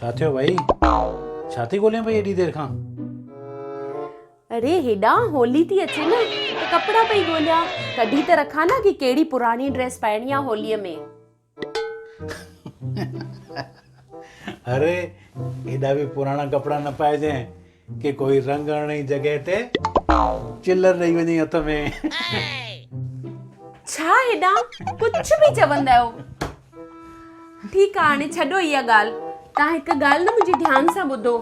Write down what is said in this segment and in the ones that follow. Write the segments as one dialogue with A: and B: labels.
A: छा थियो भाई? छा थी ॻोल्हियां पई एॾी देर खां?
B: अरे हेॾा होली थी अचे न त कपिड़ा पई ॻोल्हियां, कढी त रखां न कि कहिड़ी पुरानी ड्रेस पाइणी आहे होलीअ में।
A: अरे एॾा बि पुराणा कपिड़ा न पाइजांइ कि कोई रंग हणण जी जॻह ते चिल्लर ॾेई वञे हथ में।
B: छा हेॾा कुझु बि चवंदा आहियो। ठीकु आहे, हाणे छॾो इहा ॻाल्हि। तव्हां हिकु ॻाल्हि न मुंहिंजी ध्यान सां ॿुधो।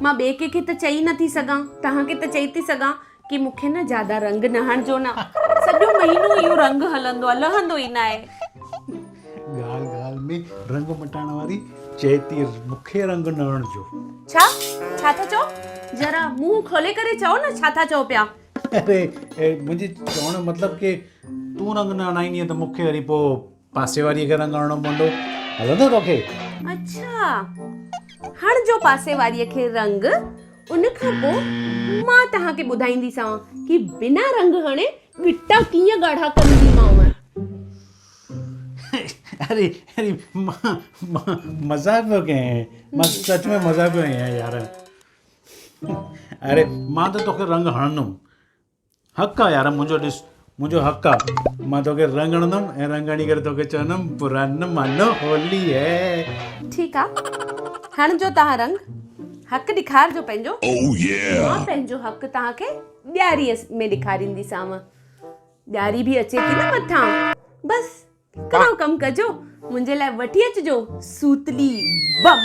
B: मां ॿिए कंहिंखे त चई नथी सघां, तव्हांखे त चई थी सघां कि मूंखे न ज्यादा रंग न हणजो न। सॼो महीनो इहो रंग हलंदो आहे, लहंदो ई न आहे।
A: ॻाल्हि ॻाल्हि में रंग मटाइण वारी चए थी मूंखे रंग न हणजो।
B: छा था चओ? जरा मुंहुं खोले करे चओ न, छा था चओ पिया?
A: अरे मुंहिंजी चवण जो मतिलबु कि तूं रंग न हणाईंदीअ त मूंखे वरी पोइ पासे वारीअ खे रंग हणणो पवंदो। हलंदो तोखे?
B: अच्छा, हणजो पासे वारीअ खे रंग। उन खां पोइ मां तव्हांखे ॿुधाईंदीसांव कि बिना रंग हणे ॻिटा कीअं ॻाढ़ा कंदीमांव।
A: अरे मज़ाक पियो कयां, मां सच में मज़ाक पियो कयां यार। अरे मां त तोखे रंग हणंदुमि, हक़ आहे यार मुंहिंजो। ॾिस मुंहिंजो हक़ आहे, मां तोखे रंग हणंदुमि ऐं रंग हणी करे तोखे चवंदुमि पुरानो मानो होली है। ठीकु
B: आहे, हणजो तव्हां रंग, हक़ ॾेखारजो पंहिंजो। मां पंहिंजो हक़ तव्हांखे ॾियारीअ में ॾेखारींदीसांव। ॾियारी बि अचे थी न मथां। बस हिकिड़ो कमु कजो, मुंहिंजे लाइ वठी अचिजो सूतली बम।